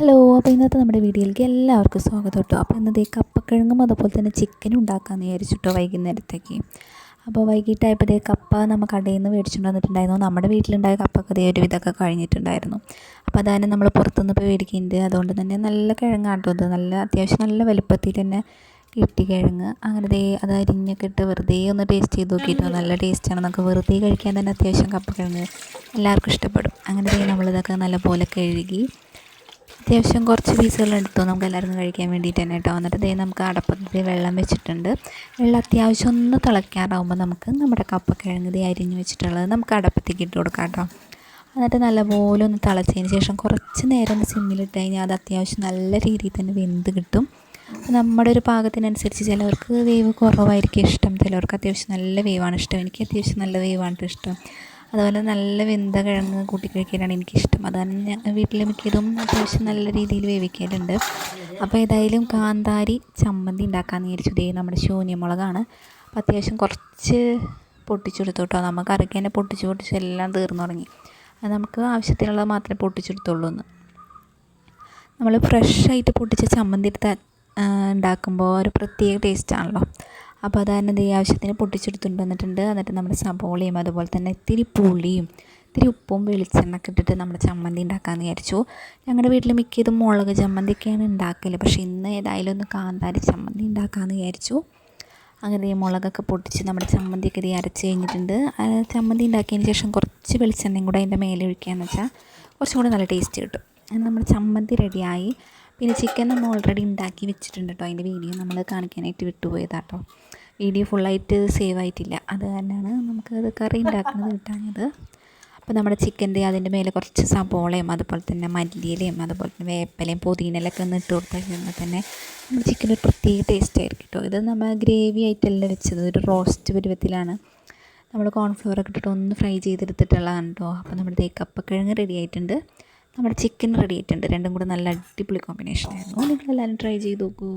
Hello, അപ്പോൾ ഇന്നത്തെ നമ്മുടെ വീഡിയോയിലേക്ക് എല്ലാവർക്കും സ്വാഗതം കേട്ടോ. അപ്പോൾ ഇന്നത്തെ കപ്പക്കിഴങ്ങും അതുപോലെ തന്നെ ചിക്കനും ഉണ്ടാക്കാമെന്ന് വിചാരിച്ചിട്ടോ വൈകുന്നേരത്തേക്ക്. അപ്പോൾ വൈകിട്ടായപ്പോഴേ കപ്പ നമ്മൾ കടയിൽ നിന്ന് മേടിച്ചുകൊണ്ട് വന്നിട്ടുണ്ടായിരുന്നു. നമ്മുടെ വീട്ടിലുണ്ടായ കപ്പൊക്കെ അതേ ഒരു ഇതൊക്കെ കഴിഞ്ഞിട്ടുണ്ടായിരുന്നു. അപ്പോൾ അതാണ് നമ്മൾ പുറത്തുനിന്ന് ഇപ്പോൾ മേടിക്കുന്നുണ്ട്. അതുകൊണ്ട് തന്നെ നല്ല കിഴങ്ങാട്ടോ ഇത്, നല്ല അത്യാവശ്യം നല്ല വലുപ്പത്തിൽ തന്നെ കിട്ടി കിഴങ്ങ്. അങ്ങനെ അത് അരിഞ്ഞൊക്കെ ഇട്ട് വെറുതെ ഒന്ന് ടേസ്റ്റ് ചെയ്ത് നോക്കിയിട്ടോ, നല്ല ടേസ്റ്റാണ്. നമുക്ക് വെറുതെ കഴിക്കാൻ തന്നെ അത്യാവശ്യം കപ്പക്കിഴങ്ങ് എല്ലാവർക്കും ഇഷ്ടപ്പെടും. അങ്ങനെ നമ്മളിതൊക്കെ നല്ലപോലെ കഴുകി അത്യാവശ്യം കുറച്ച് പീസുകൾ എടുത്തു നമുക്ക് എല്ലാവർക്കും കഴിക്കാൻ വേണ്ടിയിട്ട് തന്നെ കേട്ടോ. എന്നിട്ട് നമുക്ക് അടപ്പത്തിൽ വെള്ളം വെച്ചിട്ടുണ്ട്. വെള്ളം അത്യാവശ്യം ഒന്ന് തിളയ്ക്കാറാകുമ്പോൾ നമുക്ക് നമ്മുടെ കപ്പക്കിഴങ്ങ് അരിഞ്ഞ് വെച്ചിട്ടുള്ളത് നമുക്ക് അടപ്പത്തേക്ക് ഇട്ട് കൊടുക്കാം കേട്ടോ. എന്നിട്ട് നല്ലപോലെ ഒന്ന് തിളച്ചതിന് ശേഷം കുറച്ച് നേരം ഒന്ന് സിമ്മിലിട്ട് കഴിഞ്ഞാൽ അത് അത്യാവശ്യം നല്ല രീതിയിൽ തന്നെ വെന്ത് കിട്ടും. നമ്മുടെ ഒരു പാകത്തിനനുസരിച്ച് ചിലവർക്ക് വേവ് കുറവായിരിക്കും ഇഷ്ടം, ചിലവർക്ക് അത്യാവശ്യം നല്ല വേവാണ് ഇഷ്ടം. എനിക്ക് അത്യാവശ്യം നല്ല വേവാണ് ഇഷ്ടം. അതുപോലെ നല്ല വെന്ത കിഴങ്ങ് കൂട്ടിക്കഴിക്കാനാണ് എനിക്കിഷ്ടം. അതാണ് ഞാൻ വീട്ടിൽ മിക്കതും അത്യാവശ്യം നല്ല രീതിയിൽ വേവിക്കലുണ്ട്. അപ്പോൾ ഏതായാലും കാന്താരി ചമ്മന്തി ഉണ്ടാക്കാമെന്ന് വിചാരിച്ചു. നമ്മുടെ ശൂന്യമുളകാണ്. അപ്പോൾ അത്യാവശ്യം കുറച്ച് പൊട്ടിച്ചെടുത്തു കേട്ടോ. നമുക്ക് കറിക്ക് തന്നെ പൊട്ടിച്ച് എല്ലാം തീർന്നു തുടങ്ങി. അത് നമുക്ക് ആവശ്യത്തിനുള്ളത് മാത്രമേ പൊട്ടിച്ചെടുത്തുള്ളൂ എന്ന്. നമ്മൾ ഫ്രഷായിട്ട് പൊട്ടിച്ച ചമ്മന്തി എടുത്ത് ഉണ്ടാക്കുമ്പോൾ ഒരു പ്രത്യേക ടേസ്റ്റാണല്ലോ. അപ്പോൾ അതാണ് ആവശ്യത്തിന് പൊട്ടിച്ചെടുത്തുകൊണ്ട് വന്നിട്ടുണ്ട്. എന്നിട്ട് നമ്മുടെ സബോളയും അതുപോലെ തന്നെ ഇത്തിരി പുളിയും ഇത്തിരി ഉപ്പും വെളിച്ചെണ്ണയൊക്കെ ഇട്ടിട്ട് നമ്മുടെ ചമ്മന്തി ഉണ്ടാക്കാമെന്ന് വിചാരിച്ചു. ഞങ്ങളുടെ വീട്ടിൽ മിക്കതും മുളക് ചമ്മന്തിയൊക്കെയാണ് ഉണ്ടാക്കൽ, പക്ഷേ ഇന്ന് ഏതായാലും ഒന്ന് കാന്താരി ചമ്മന്തി ഉണ്ടാക്കാമെന്ന് വിചാരിച്ചു. അങ്ങനെ മുളകൊക്കെ പൊട്ടിച്ച് നമ്മുടെ ചമ്മന്തിയൊക്കെ അരച്ച് കഴിഞ്ഞിട്ടുണ്ട്. ചമ്മന്തി ഉണ്ടാക്കിയതിന് ശേഷം കുറച്ച് വെളിച്ചെണ്ണയും കൂടെ അതിൻ്റെ മേലെ ഒഴിക്കുകയെന്ന് വെച്ചാൽ കുറച്ചും കൂടെ നല്ല ടേസ്റ്റ് കിട്ടും. അങ്ങനെ നമ്മുടെ ചമ്മന്തി റെഡിയായി. പിന്നെ ചിക്കൻ നമ്മൾ ഓൾറെഡി ഉണ്ടാക്കി വെച്ചിട്ടുണ്ട് കേട്ടോ. അതിൻ്റെ വീഡിയോ നമ്മൾ കാണിക്കാനായിട്ട് വിട്ടുപോയതാട്ടോ. വീഡിയോ ഫുള്ളായിട്ട് സേവ് ആയിട്ടില്ല, അത് കാരണമാണ് നമുക്കത് കറി ഉണ്ടാക്കുന്നത് കിട്ടാഞ്ഞത്. അപ്പോൾ നമ്മുടെ ചിക്കൻ്റെ അതിൻ്റെ മേലെ കുറച്ച് സബോളയും അതുപോലെ തന്നെ മല്ലിയിലയും അതുപോലെ തന്നെ വേപ്പിലയും പുതിനയിലൊക്കെ ഒന്ന് ഇട്ട് കൊടുത്താൽ കഴിഞ്ഞാൽ തന്നെ നമ്മുടെ ചിക്കൻ ഒരു പ്രത്യേക ടേസ്റ്റ് ആയിരിക്കും കേട്ടോ. ഇത് നമ്മൾ ഗ്രേവി ആയിട്ടല്ല വെച്ചത്, ഒരു റോസ്റ്റ് പരുവത്തിലാണ് നമ്മൾ കോൺഫ്ലവറൊക്കെ ഇട്ടിട്ട് ഒന്ന് ഫ്രൈ ചെയ്തെടുത്തിട്ടുള്ളതാണ് കേട്ടോ. അപ്പോൾ നമ്മുടെ കപ്പക്കിഴങ്ങ് റെഡി ആയിട്ടുണ്ട്, നമ്മുടെ ചിക്കൻ റെഡി ആയിട്ടുണ്ട്. രണ്ടും കൂടെ നല്ല അടിപൊളി കോമ്പിനേഷൻ ആയിരുന്നു. നിങ്ങളെല്ലാവരും ട്രൈ ചെയ്ത് നോക്കൂ.